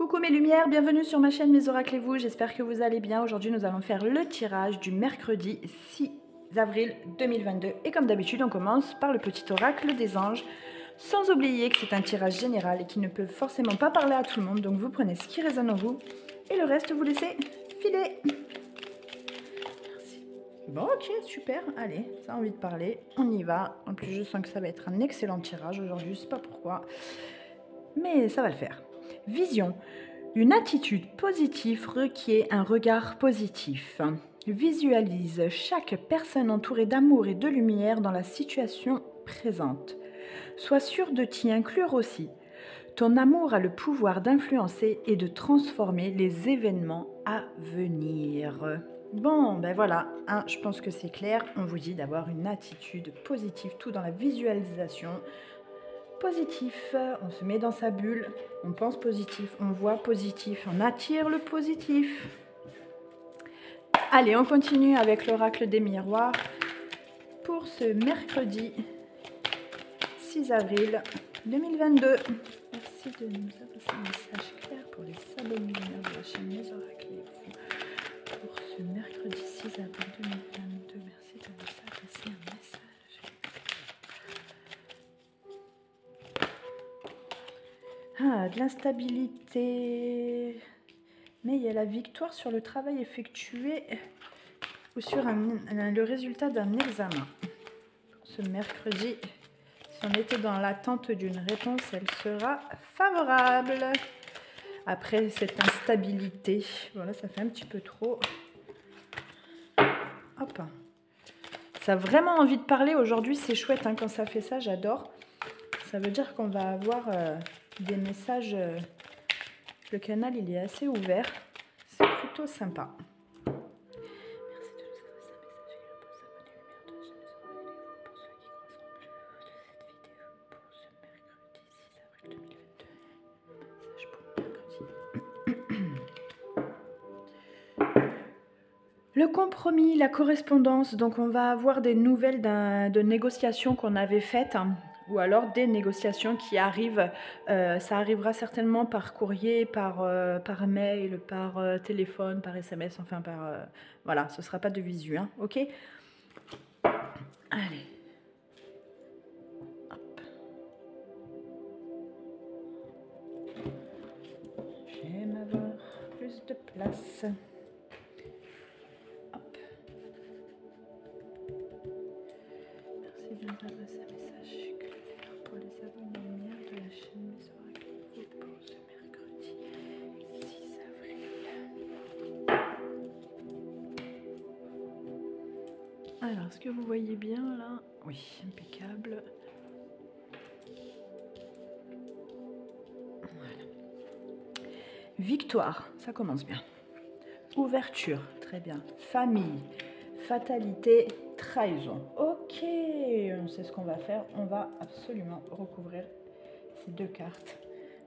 Coucou mes lumières, bienvenue sur ma chaîne Mes Oracles et vous, j'espère que vous allez bien. Aujourd'hui nous allons faire le tirage du mercredi 6 avril 2022 et comme d'habitude on commence par le petit oracle des anges, sans oublier que c'est un tirage général et qui ne peut forcément pas parler à tout le monde, donc vous prenez ce qui résonne en vous et le reste vous laissez filer. Merci. Bon ok, super, allez, ça a envie de parler, on y va. En plus je sens que ça va être un excellent tirage aujourd'hui, je sais pas pourquoi, mais ça va le faire. Vision. Une attitude positive requiert un regard positif. Visualise chaque personne entourée d'amour et de lumière dans la situation présente. Sois sûr de t'y inclure aussi. Ton amour a le pouvoir d'influencer et de transformer les événements à venir. Bon, ben voilà, hein, je pense que c'est clair. On vous dit d'avoir une attitude positive, tout dans la visualisation. Positif, on se met dans sa bulle, on pense positif, on voit positif, on attire le positif. Allez, on continue avec l'oracle des miroirs pour ce mercredi 6 avril 2022. Merci de nous adresser un message clair pour les abonnés de la chaîne Mes Oracles et vous. Pour ce mercredi 6 avril 2022, merci de nous adresser un message. Ah, de l'instabilité, mais il y a la victoire sur le travail effectué ou sur le résultat d'un examen. Pour ce mercredi, si on était dans l'attente d'une réponse, elle sera favorable. Après cette instabilité, voilà, ça fait un petit peu trop. Hop. Ça a vraiment envie de parler aujourd'hui, c'est chouette hein, quand ça fait ça, j'adore. Ça veut dire qu'on va avoir des messages, le canal il est assez ouvert, c'est plutôt sympa. Merci de nous adresser un message pour ceux qui croissent cette vidéo pour ce mercredi 6 avril 2022. Message pour mercredi. Le compromis, la correspondance, donc on va avoir des nouvelles de négociations qu'on avait faites. Ou alors des négociations qui arrivent, ça arrivera certainement par courrier, par mail, par téléphone, par SMS, enfin par... voilà, ce ne sera pas de visu, hein, ok? Allez. Hop. J'aime avoir plus de place. Hop. Merci de nous adresser un message pour les abonnés de la chaîne Mes Oracles pour ce mercredi 6 avril. Alors, est-ce que vous voyez bien là? Oui, impeccable. Voilà. Victoire, ça commence bien. Ouverture, très bien. Famille, fatalité, trahison. Ok, on sait ce qu'on va faire. On va absolument recouvrir ces deux cartes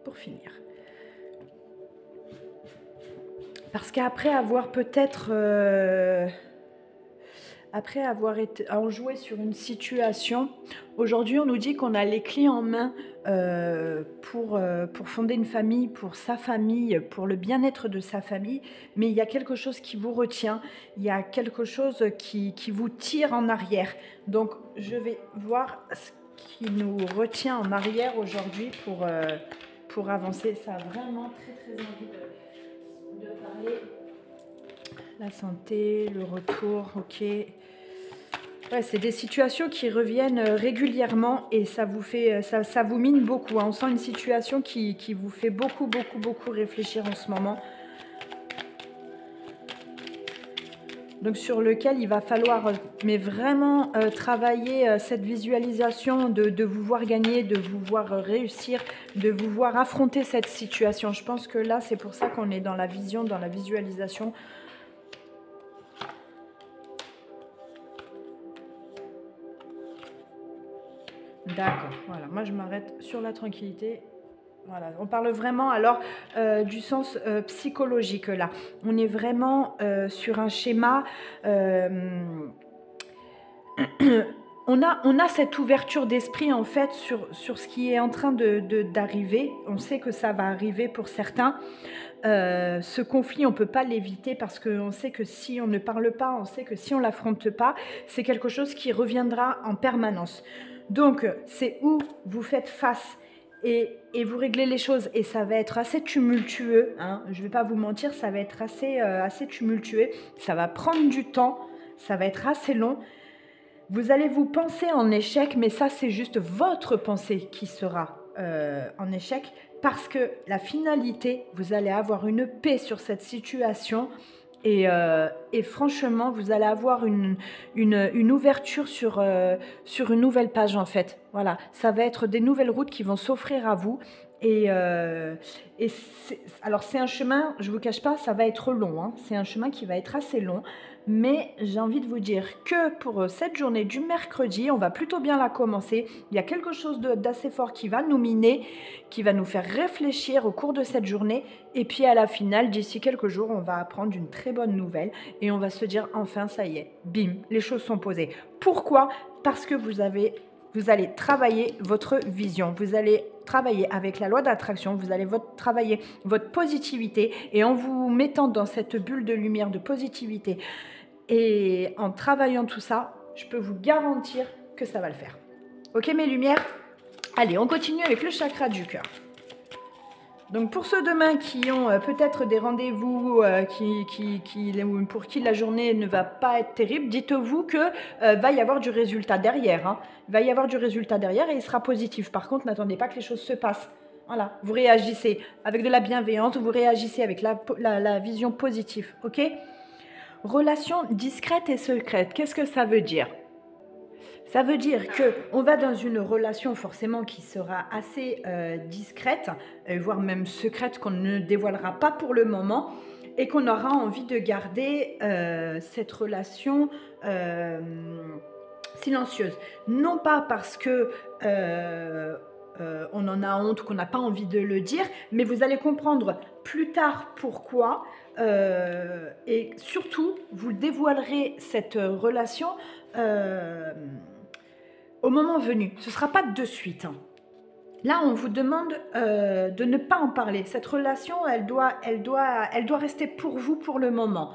pour finir. Parce qu'après avoir peut-être... après avoir joué sur une situation, aujourd'hui on nous dit qu'on a les clés en main pour fonder une famille, pour sa famille, pour le bien-être de sa famille, mais il y a quelque chose qui vous retient, il y a quelque chose qui vous tire en arrière. Donc je vais voir ce qui nous retient en arrière aujourd'hui pour avancer. Ça a vraiment très envie de parler. La santé, le retour, ok. Ouais, c'est des situations qui reviennent régulièrement et ça vous fait, ça vous mine beaucoup. Hein. On sent une situation qui vous fait beaucoup réfléchir en ce moment. Donc sur lequel il va falloir mais vraiment travailler cette visualisation de vous voir gagner, de vous voir réussir, de vous voir affronter cette situation. Je pense que là, c'est pour ça qu'on est dans la vision, dans la visualisation. D'accord, voilà, moi je m'arrête sur la tranquillité. Voilà, on parle vraiment alors du sens psychologique là. On est vraiment sur un schéma on a cette ouverture d'esprit en fait sur ce qui est en train d'arriver. On sait que ça va arriver pour certains. Ce conflit, on ne peut pas l'éviter parce qu'on sait que si on ne parle pas, on sait que si on ne l'affronte pas, c'est quelque chose qui reviendra en permanence. Donc, c'est où vous faites face et vous réglez les choses. Et ça va être assez tumultueux, hein. Je ne vais pas vous mentir, ça va être assez tumultueux. Ça va prendre du temps, ça va être assez long. Vous allez vous penser en échec, mais ça, c'est juste votre pensée qui sera en échec parce que la finalité, vous allez avoir une paix sur cette situation et franchement, vous allez avoir une ouverture sur une nouvelle page en fait. Voilà, ça va être des nouvelles routes qui vont s'offrir à vous. Alors c'est un chemin, je ne vous cache pas, ça va être long, hein. C'est un chemin qui va être assez long. Mais j'ai envie de vous dire que pour cette journée du mercredi, on va plutôt bien la commencer. Il y a quelque chose d'assez fort qui va nous miner, qui va nous faire réfléchir au cours de cette journée. Et puis à la finale, d'ici quelques jours, on va apprendre une très bonne nouvelle. Et on va se dire, enfin, ça y est, bim, les choses sont posées. Pourquoi? Parce que vous allez travailler votre vision. Vous allez travailler avec la loi d'attraction, vous allez travailler votre positivité et en vous mettant dans cette bulle de lumière de positivité et en travaillant tout ça, je peux vous garantir que ça va le faire. Ok mes lumières? Allez, on continue avec le chakra du cœur. Donc pour ceux demain qui ont peut-être des rendez-vous pour qui la journée ne va pas être terrible, dites-vous que va y avoir du résultat derrière. Hein. Il va y avoir du résultat derrière et il sera positif. Par contre, n'attendez pas que les choses se passent. Voilà, vous réagissez avec de la bienveillance, vous réagissez avec la vision positive, ok? Relation discrète et secrète, qu'est-ce que ça veut dire? Ça veut dire qu'on va dans une relation forcément qui sera assez discrète, voire même secrète, qu'on ne dévoilera pas pour le moment, et qu'on aura envie de garder cette relation silencieuse. Non pas parce que on en a honte, qu'on n'a pas envie de le dire, mais vous allez comprendre plus tard pourquoi, et surtout, vous dévoilerez cette relation au moment venu. Ce ne sera pas de suite. Hein. Là, on vous demande de ne pas en parler. Cette relation, elle doit rester pour vous pour le moment.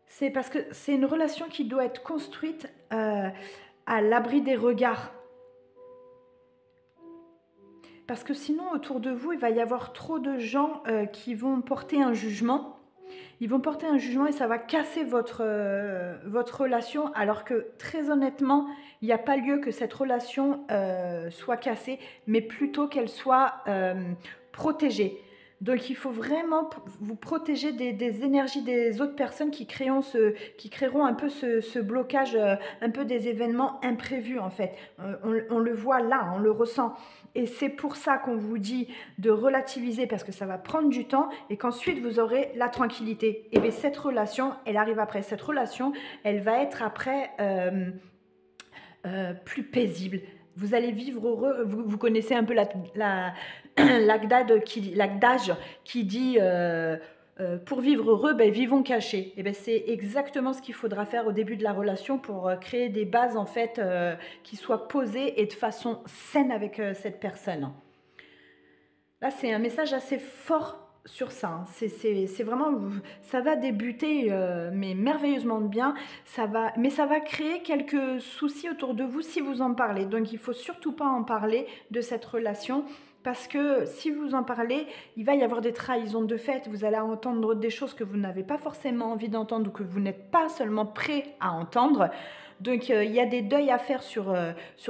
C'est parce que c'est une relation qui doit être construite à l'abri des regards. Parce que sinon, autour de vous, il va y avoir trop de gens qui vont porter un jugement. Ils vont porter un jugement et ça va casser votre relation, alors que très honnêtement, il n'y a pas lieu que cette relation soit cassée, mais plutôt qu'elle soit protégée. Donc il faut vraiment vous protéger des énergies des autres personnes qui créeront un peu ce blocage, un peu des événements imprévus en fait. On le voit là, on le ressent. Et c'est pour ça qu'on vous dit de relativiser parce que ça va prendre du temps et qu'ensuite vous aurez la tranquillité. Et bien cette relation, elle arrive après. Cette relation, elle va être après plus paisible. Vous allez vivre heureux. Vous connaissez un peu l'adage qui dit pour vivre heureux, ben, vivons cachés. Et ben, c'est exactement ce qu'il faudra faire au début de la relation pour créer des bases en fait qui soient posées et de façon saine avec cette personne. Là, c'est un message assez fort sur ça. Hein. C'est vraiment, ça va débuter, mais merveilleusement bien. Mais ça va créer quelques soucis autour de vous si vous en parlez. Donc, il faut surtout pas en parler de cette relation. Parce que si vous en parlez, il va y avoir des trahisons de fait. Vous allez entendre des choses que vous n'avez pas forcément envie d'entendre ou que vous n'êtes pas seulement prêt à entendre. Donc, il y a des deuils à faire sur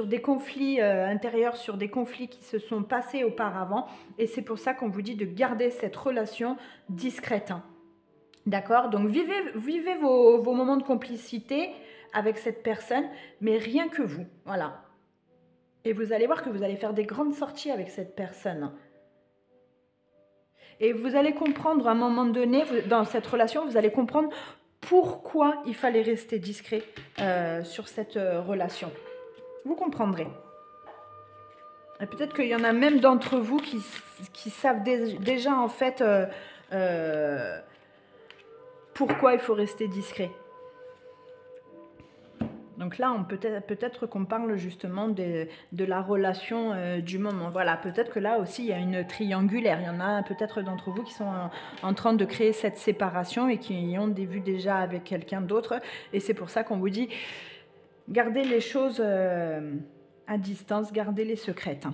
des conflits intérieurs, sur des conflits qui se sont passés auparavant. Et c'est pour ça qu'on vous dit de garder cette relation discrète. Hein. D'accord? Donc, vivez vos moments de complicité avec cette personne, mais rien que vous. Voilà. Et vous allez voir que vous allez faire des grandes sorties avec cette personne. Et vous allez comprendre à un moment donné, dans cette relation, vous allez comprendre pourquoi il fallait rester discret sur cette relation. Vous comprendrez. Et peut-être qu'il y en a même d'entre vous qui savent déjà en fait pourquoi il faut rester discret. Donc là, peut-être qu'on parle justement de la relation du moment. Voilà, peut-être que là aussi, il y a une triangulaire. Il y en a peut-être d'entre vous qui sont en train de créer cette séparation et qui ont des vues déjà avec quelqu'un d'autre. Et c'est pour ça qu'on vous dit, gardez les choses à distance, gardez-les secrètes.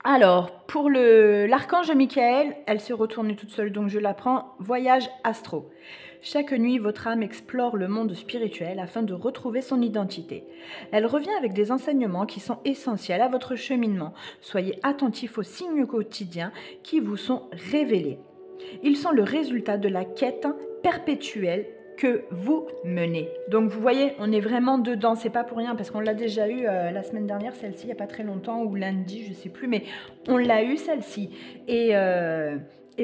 Alors, pour l'archange Michael, elle s'est retournée toute seule, donc je la prends. Voyage astro. Chaque nuit, votre âme explore le monde spirituel afin de retrouver son identité. Elle revient avec des enseignements qui sont essentiels à votre cheminement. Soyez attentifs aux signes quotidiens qui vous sont révélés. Ils sont le résultat de la quête perpétuelle que vous menez. Donc vous voyez, on est vraiment dedans, c'est pas pour rien parce qu'on l'a déjà eu la semaine dernière, celle-ci, il n'y a pas très longtemps, ou lundi, je sais plus, mais on l'a eu celle-ci. Et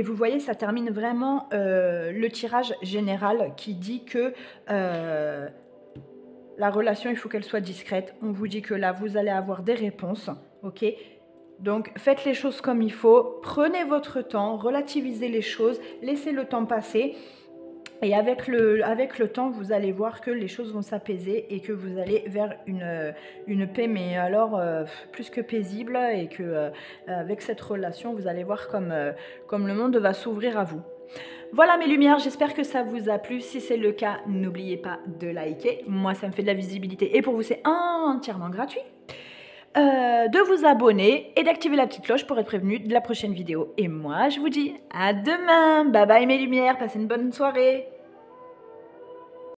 vous voyez, ça termine vraiment le tirage général qui dit que la relation, il faut qu'elle soit discrète. On vous dit que là, vous allez avoir des réponses, ok ? Donc, faites les choses comme il faut, prenez votre temps, relativisez les choses, laissez le temps passer. Et avec le temps, vous allez voir que les choses vont s'apaiser et que vous allez vers une paix, mais alors plus que paisible, et que avec cette relation, vous allez voir comme le monde va s'ouvrir à vous. Voilà mes lumières, j'espère que ça vous a plu. Si c'est le cas, n'oubliez pas de liker. Moi, ça me fait de la visibilité et pour vous, c'est entièrement gratuit. De vous abonner et d'activer la petite cloche pour être prévenu de la prochaine vidéo. Et moi, je vous dis à demain. Bye bye mes lumières, passez une bonne soirée.